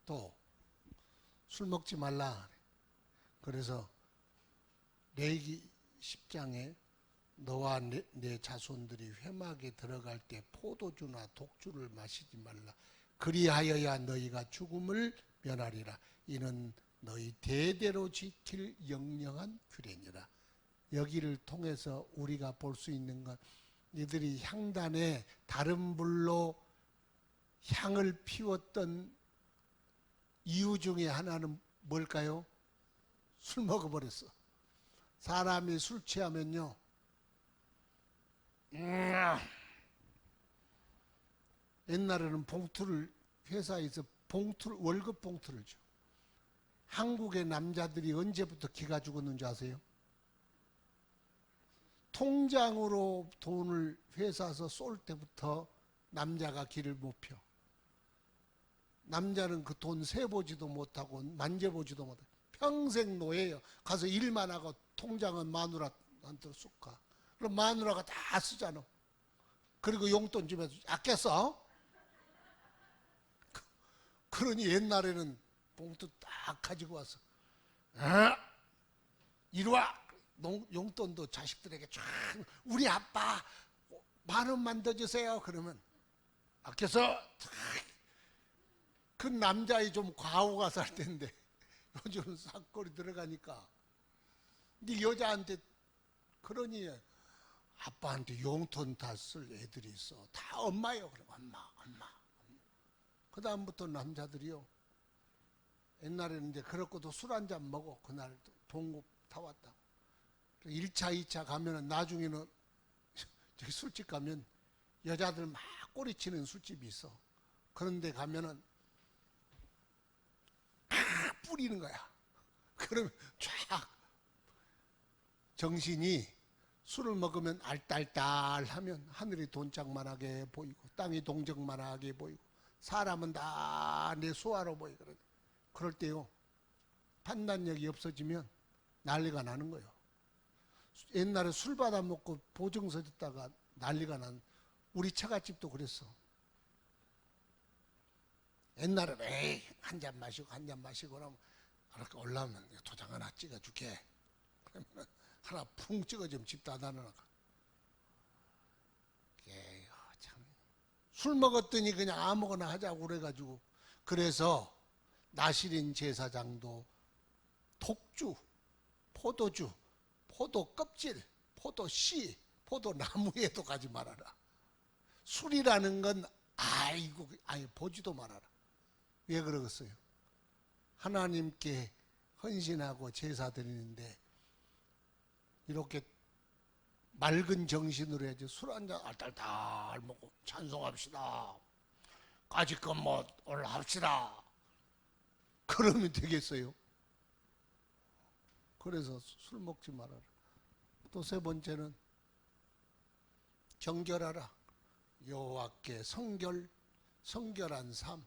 또 술 먹지 말라. 그래서 레위기 10장에 너와 내 자손들이 회막에 들어갈 때 포도주나 독주를 마시지 말라. 그리하여야 너희가 죽음을 면하리라. 이는 너희 대대로 지킬 영영한 규례니라. 여기를 통해서 우리가 볼 수 있는 건 이들이 향단에 다른 불로 향을 피웠던 이유 중에 하나는 뭘까요? 술 먹어버렸어. 사람이 술 취하면요 옛날에는 봉투를 회사에서 월급 봉투를 줘. 한국의 남자들이 언제부터 기가 죽었는지 아세요? 통장으로 돈을 회사에서 쏠 때부터 남자가 기를 못 펴. 남자는 그 돈 세보지도 못하고 만져보지도 못하고 평생 노예요. 가서 일만 하고 통장은 마누라한테 쑥 가. 그럼 마누라가 다 쓰잖아. 그리고 용돈 주면서 아껴 써. 그러니 옛날에는 봉투 딱 가지고 와서 이리 와. 용돈도 자식들에게 쫙 우리 아빠 10,000원만 더 주세요. 그러면 아껴서 그 남자애 좀 과오가 살 텐데 요즘은 싹거리 들어가니까 근데 여자한테 그러니 아빠한테 용돈 다 쓸 애들이 있어. 다 엄마요. 그럼 엄마. 그 다음부터 남자들이요. 옛날에는 이제 그렇고도 술 한 잔 먹어. 그날 동국 타왔다. 1차, 2차 가면은 나중에는 저기 술집 가면 여자들 막 꼬리치는 술집이 있어. 그런데 가면은 막 뿌리는 거야. 그러면 쫙 정신이 술을 먹으면 알딸딸하면 하늘이 돈짝만하게 보이고 땅이 동정만하게 보이고 사람은 다 내 수하로 보이거든. 그럴 때요 판단력이 없어지면 난리가 나는 거예요. 옛날에 술 받아 먹고 보증서 듣다가 난리가 난 우리 처갓집도 그랬어. 옛날에는 에이 한 잔 마시고 그러면 이렇게 올라오면 도장 하나 찍어줄게. 그러면 하나 풍 찍어주면 집 닫아놓으니까. 술 먹었더니 그냥 아무거나 하자고 그래가지고 그래서 나시린 제사장도 독주, 포도주, 포도 껍질, 포도 씨, 포도 나무에도 가지 말아라. 술이라는 건 아니 보지도 말아라. 왜 그러겠어요? 하나님께 헌신하고 제사 드리는데 이렇게 맑은 정신으로 해야지. 술 한잔 알딸딸 먹고 찬송합시다. 까짓것 뭐 오늘 합시다. 그러면 되겠어요? 그래서 술 먹지 말아라. 또 세 번째는 정결하라. 여호와께 성결한 삶.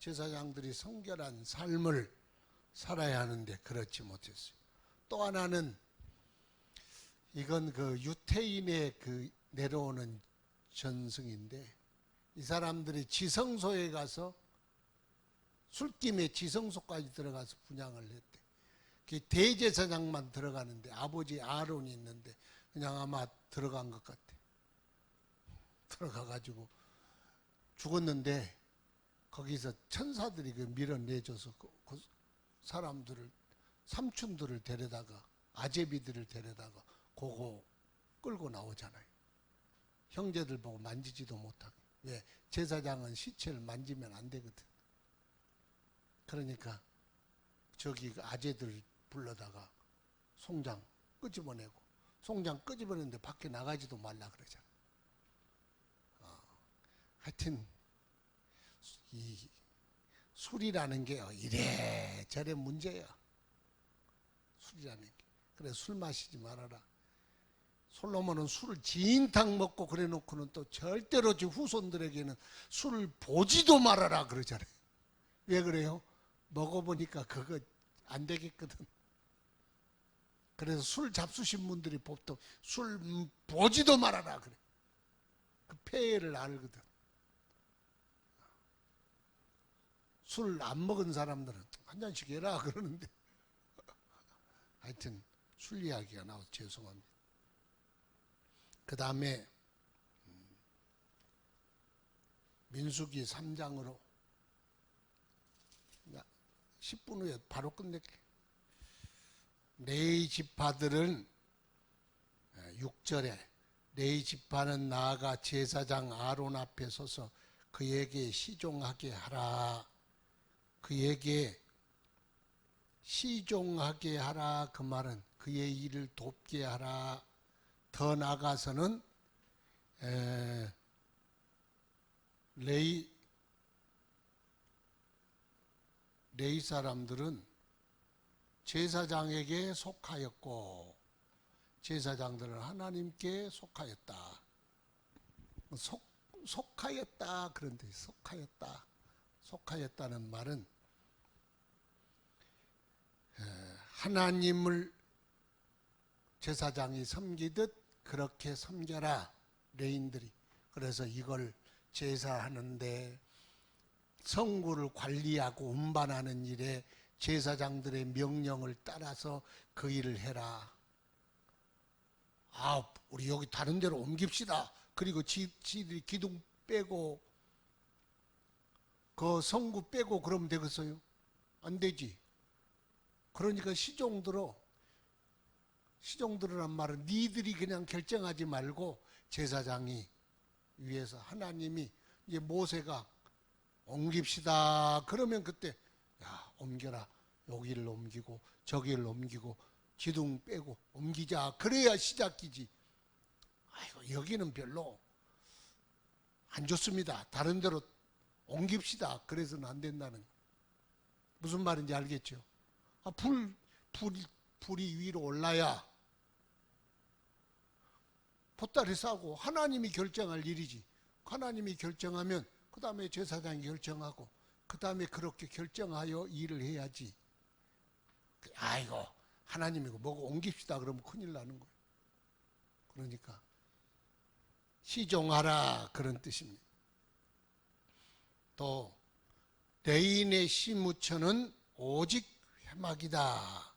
제사장들이 성결한 삶을 살아야 하는데 그렇지 못했어요. 또 하나는 이건 그 유태인의 그 내려오는 전승인데 이 사람들이 지성소에 가서 술김에 지성소까지 들어가서 분향을 했대. 그 대제사장만 들어가는데 아버지 아론이 있는데 그냥 아마 들어간 것 같아. 들어가가지고 죽었는데 거기서 천사들이 그 밀어내줘서 그 사람들을 삼촌들을 데려다가 아제비들을 데려다가 그거 끌고 나오잖아요. 형제들 보고 만지지도 못하게. 왜? 제사장은 시체를 만지면 안 되거든. 그러니까 저기 아재들 불러다가 송장 끄집어내고 송장 끄집어내는데 밖에 나가지도 말라 그러잖아. 하여튼 이 술이라는 게 이래저래 문제야. 술이라는 게. 그래서 술 마시지 말아라. 솔로몬은 술을 진탕 먹고 그래 놓고는 또 절대로 지 후손들에게는 술을 보지도 말아라 그러잖아요. 왜 그래요? 먹어보니까 그거 안 되겠거든. 그래서 술 잡수신 분들이 보통 술 보지도 말아라 그래. 그 폐해를 알거든. 술 안 먹은 사람들은 한 잔씩 해라 그러는데 하여튼 술 이야기가 나와서 죄송합니다. 그 다음에 민수기 3장으로 10분 후에 바로 끝낼게. 레위 지파들은 6절에 레위 지파는 나아가 제사장 아론 앞에 서서 그에게 시종하게 하라. 그에게 시종하게 하라. 그 말은 그의 일을 돕게 하라. 더 나아가서는 레위 사람들은 제사장에게 속하였고 제사장들은 하나님께 속하였다. 속하였다 그런데 속하였다는 말은 하나님을 제사장이 섬기듯 그렇게 섬겨라 레인들이. 그래서 이걸 제사하는데 성구를 관리하고 운반하는 일에 제사장들의 명령을 따라서 그 일을 해라. 우리 여기 다른 데로 옮깁시다. 그리고 지들이 기둥 빼고 그 성구 빼고 그러면 되겠어요? 안 되지. 그러니까 시종들어 시종들으란 말은 니들이 그냥 결정하지 말고 제사장이 위에서 하나님이 이제 모세가 옮깁시다. 그러면 그때 야 옮겨라. 여기를 옮기고 저기를 옮기고 기둥 빼고 옮기자. 그래야 시작이지. 아이고 여기는 별로 안 좋습니다. 다른 데로 옮깁시다. 그래서는 안 된다는. 무슨 말인지 알겠죠? 불이 위로 올라야 보따리 싸고 하나님이 결정할 일이지. 하나님이 결정하면 그 다음에 제사장이 결정하고 그 다음에 그렇게 결정하여 일을 해야지. 아이고 하나님이고 뭐고 옮깁시다 그러면 큰일 나는 거예요. 그러니까 시종하라 그런 뜻입니다. 또 레인의 시무처는 오직 회막이다.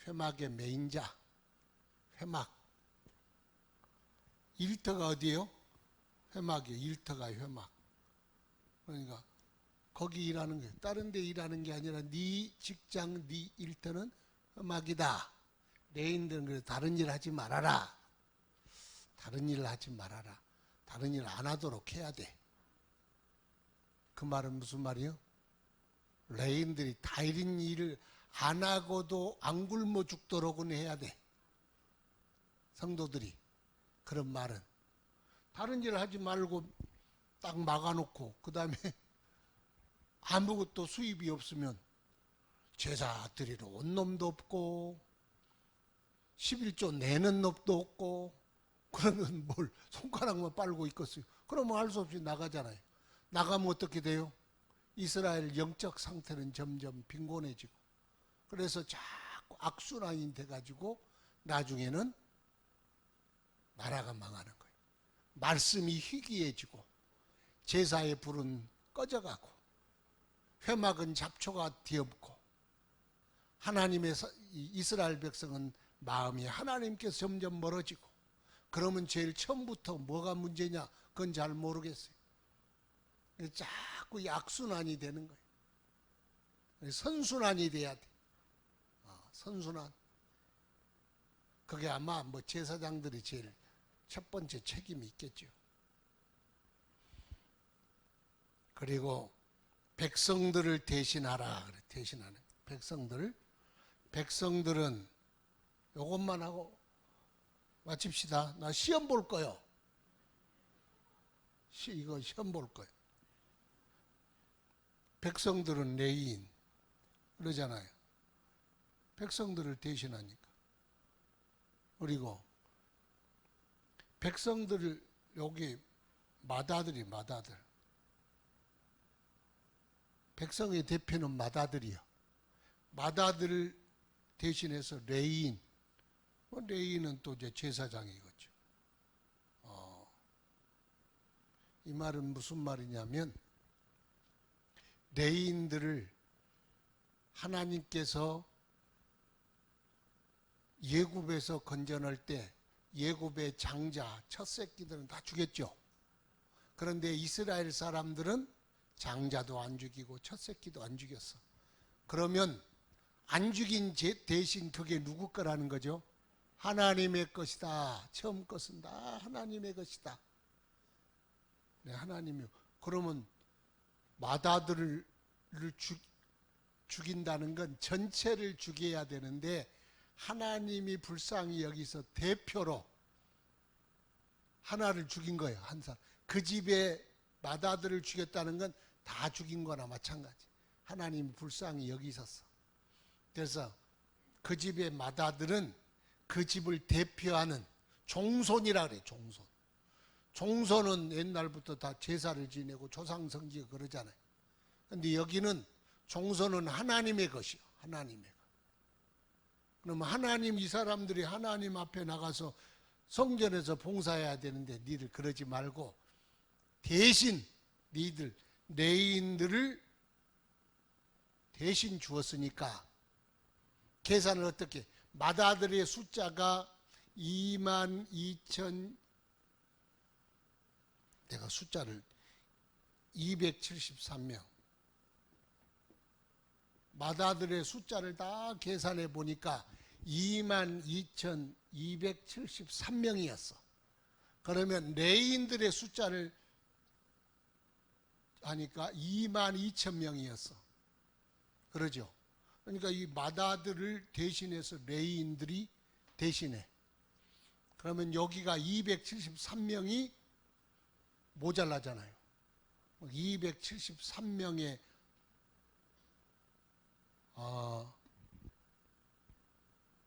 회막의 메인자 회막. 일터가 어디예요? 회막이에요. 일터가 회막. 그러니까 거기 일하는 거예요. 다른 데 일하는 게 아니라 네 직장, 네 일터는 회막이다. 레인들은 그래 다른 일 하지 말아라. 다른 일 하지 말아라. 다른 일 안 하도록 해야 돼. 그 말은 무슨 말이요? 레인들이 다른 일을 안 하고도 안 굶어 죽도록은 해야 돼. 성도들이. 그런 말은 다른 일 하지 말고 딱 막아놓고 그 다음에 아무것도 수입이 없으면 제사 드리러 온 놈도 없고 11조 내는 놈도 없고 그러면 뭘 손가락만 빨고 있겠어요. 그러면 할 수 없이 나가잖아요. 나가면 어떻게 돼요? 이스라엘 영적 상태는 점점 빈곤해지고 그래서 자꾸 악순환이 돼가지고 나중에는 나라가 망하는 거예요. 말씀이 희귀해지고 제사의 불은 꺼져가고 회막은 잡초가 뒤엎고 하나님의 이스라엘 백성은 마음이 하나님께서 점점 멀어지고 그러면 제일 처음부터 뭐가 문제냐 그건 잘 모르겠어요. 자꾸 약순환이 되는 거예요. 선순환이 돼야 돼. 선순환. 그게 아마 뭐 제사장들이 제일 첫 번째 책임이 있겠죠. 그리고 백성들을 대신하라. 그래, 대신하는. 백성들은 요것만 하고 마칩시다. 나 시험 볼 거요. 이거 시험 볼 거예요. 백성들은 레위인 그러잖아요. 백성들을 대신하니까. 그리고 백성들을 여기 마다들이 마다들. 백성의 대표는 마다들이요. 마다들을 대신해서 레위인. 레위인은 또 이제 제사장이겠죠. 이 말은 무슨 말이냐면 레위인들을 하나님께서 예굽에서 건져낼 때 예굽의 장자 첫 새끼들은 다 죽였죠. 그런데 이스라엘 사람들은 장자도 안 죽이고 첫 새끼도 안 죽였어. 그러면 안 죽인 대신 그게 누구 거라는 거죠? 하나님의 것이다. 처음 것은 다 하나님의 것이다. 네, 하나님이. 그러면 마다들을 죽인다는 건 전체를 죽여야 되는데 하나님이 불쌍히 여기서 대표로 하나를 죽인 거예요. 한 사람. 그 집에 마다들을 죽였다는 건 다 죽인 거나 마찬가지. 하나님이 불쌍히 여기셨어. 그래서 그 집의 마다들은 그 집을 대표하는 종손이라 그래요. 종손. 종손은 옛날부터 다 제사를 지내고 조상성지고 그러잖아요. 그런데 여기는 종손은 하나님의 것이요. 하나님의 것. 그러면 하나님 이 사람들이 하나님 앞에 나가서 성전에서 봉사해야 되는데 니들 그러지 말고 대신 니들 레위인들을 대신 주었으니까 계산을 어떻게 마다들의 숫자가 22,000 내가 숫자를 273명 마다들의 숫자를 다 계산해 보니까 22,273명이었어. 그러면 레위인들의 숫자를 하니까 22,000명이었어. 그러죠? 그러니까 이 마다들을 대신해서 레위인들이 대신해. 그러면 여기가 273명이 모자라잖아요. 273명의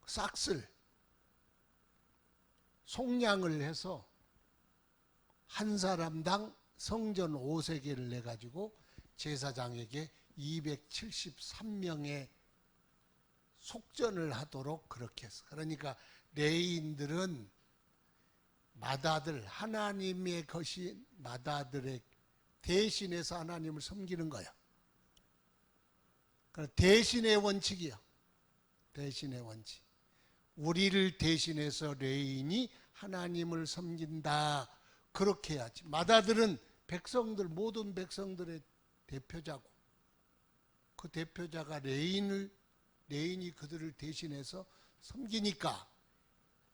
싹쓸 속량을 해서 한 사람당 성전 5세계를 내가지고 제사장에게 273명의 속전을 하도록 그렇게 했어. 그러니까 레위인들은 마다들, 하나님의 것이 마다들의 대신해서 하나님을 섬기는 거야. 대신의 원칙이야. 대신의 원칙. 우리를 대신해서 레위인이 하나님을 섬긴다. 그렇게 해야지. 마다들은 백성들, 모든 백성들의 대표자고, 그 대표자가 레위인이 그들을 대신해서 섬기니까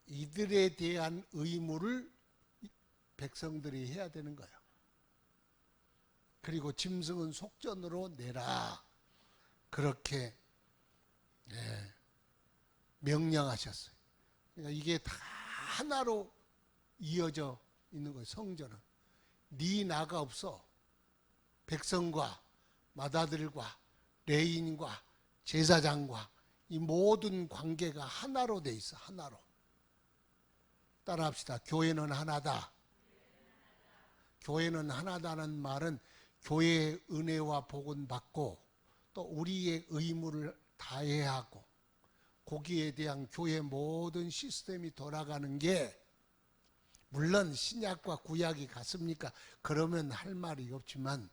이들에 대한 의무를 백성들이 해야 되는 거야. 그리고 짐승은 속전으로 내라. 그렇게 명령하셨어요. 그러니까 이게 다 하나로 이어져 있는 거예요. 성전은 네 나가 없어. 백성과 마다들과 레위인과 제사장과 이 모든 관계가 하나로 돼 있어. 하나로. 따라합시다. 교회는 하나다. 교회는 하나다는 말은 교회의 은혜와 복은 받고 또 우리의 의무를 다해야 하고 거기에 대한 교회 모든 시스템이 돌아가는 게, 물론 신약과 구약이 같습니까? 그러면 할 말이 없지만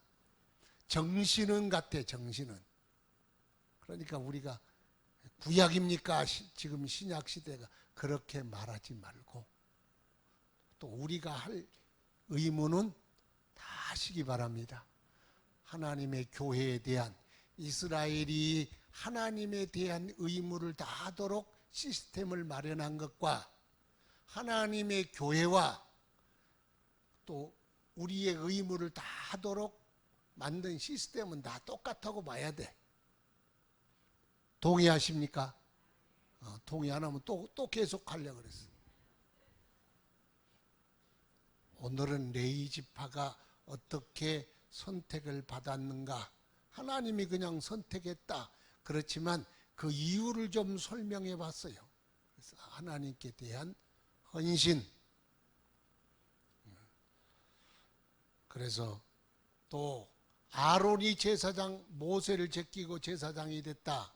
정신은 같아. 정신은. 그러니까 우리가 구약입니까? 지금 신약 시대가 그렇게 말하지 말고 또 우리가 할 의무는 다 하시기 바랍니다. 하나님의 교회에 대한, 이스라엘이 하나님에 대한 의무를 다하도록 시스템을 마련한 것과 하나님의 교회와 또 우리의 의무를 다하도록 만든 시스템은 다 똑같다고 봐야 돼. 동의하십니까? 동의 안 하면 또 계속 하려고 그랬어. 오늘은 레위 지파가 어떻게 선택을 받았는가? 하나님이 그냥 선택했다. 그렇지만 그 이유를 좀 설명해 봤어요. 그래서 하나님께 대한 헌신. 그래서 또 아론이 제사장, 모세를 제끼고 제사장이 됐다.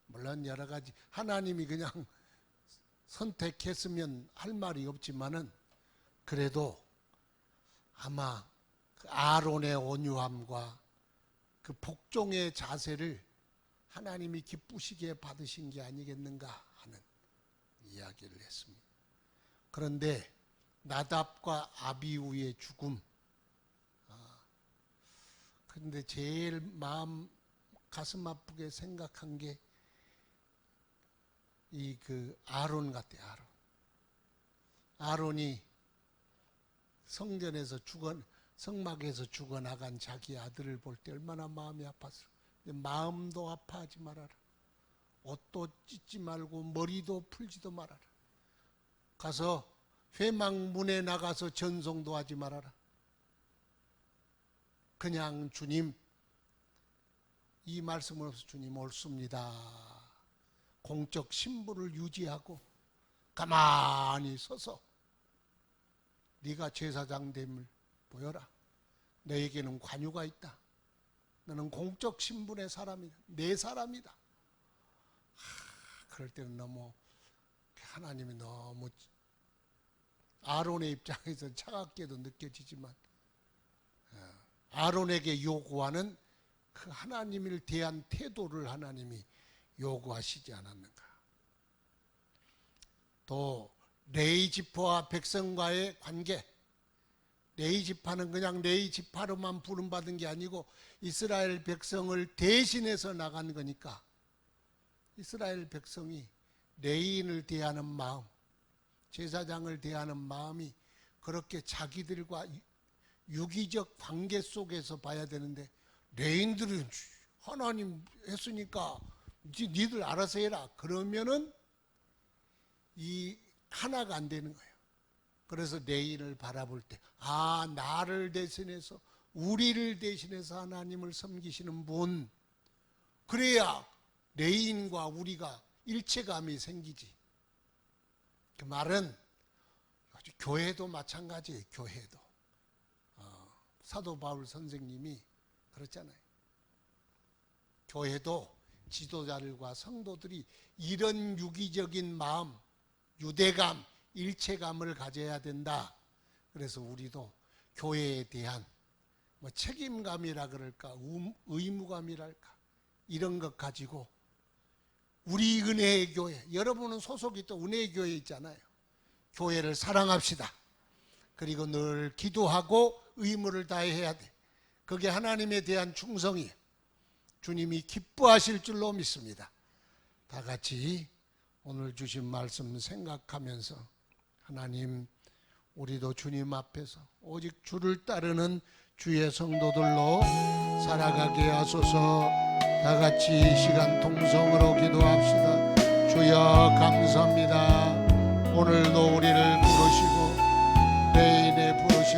물론 여러 가지 하나님이 그냥 선택했으면 할 말이 없지만은 그래도 아마 그 아론의 온유함과 그 복종의 자세를 하나님이 기쁘시게 받으신 게 아니겠는가 하는 이야기를 했습니다. 그런데 나답과 아비후의 죽음, 그런데 제일 가슴 아프게 생각한 게 이 그 아론 같아. 아론이 성막에서 죽어나간 자기 아들을 볼 때 얼마나 마음이 아팠을까. 마음도 아파하지 말아라. 옷도 찢지 말고 머리도 풀지도 말아라. 가서 회막문에 나가서 전송도 하지 말아라. 그냥 주님, 이 말씀을 해서 주님 옳습니다. 공적 신분을 유지하고 가만히 서서 네가 제사장됨을 보여라. 너에게는 관유가 있다. 너는 공적 신분의 사람이다. 내 사람이다. 그럴 때는 하나님이 너무 아론의 입장에서 차갑게도 느껴지지만 아론에게 요구하는 그 하나님을 대한 태도를 하나님이 요구하시지 않았는가. 또 레위 지파와 백성과의 관계, 레위 지파는 그냥 레위 지파로만 부름받은 게 아니고 이스라엘 백성을 대신해서 나간 거니까 이스라엘 백성이 레인을 대하는 마음, 제사장을 대하는 마음이 그렇게 자기들과 유기적 관계 속에서 봐야 되는데, 레인들은 하나님 했으니까 니들 알아서 해라 그러면은 이 하나가 안 되는 거예요. 그래서 레인을 바라볼 때, 아, 나를 대신해서, 우리를 대신해서 하나님을 섬기시는 분, 그래야 레인과 우리가 일체감이 생기지. 그 말은 교회도 마찬가지예요. 교회도 사도 바울 선생님이 그렇잖아요. 교회도 지도자들과 성도들이 이런 유기적인 마음, 유대감, 일체감을 가져야 된다. 그래서 우리도 교회에 대한 책임감이라 그럴까, 의무감이랄까, 이런 것 가지고 우리 은혜의 교회, 여러분은 소속이 또 은혜의 교회에 있잖아요. 교회를 사랑합시다. 그리고 늘 기도하고 의무를 다해야 돼. 그게 하나님에 대한 충성이에요. 주님이 기뻐하실 줄로 믿습니다. 다 같이 오늘 주신 말씀 생각하면서, 하나님, 우리도 주님 앞에서 오직 주를 따르는 주의 성도들로 살아가게 하소서. 다 같이 시간 통성으로 기도합시다. 주여 감사합니다. 오늘도 우리를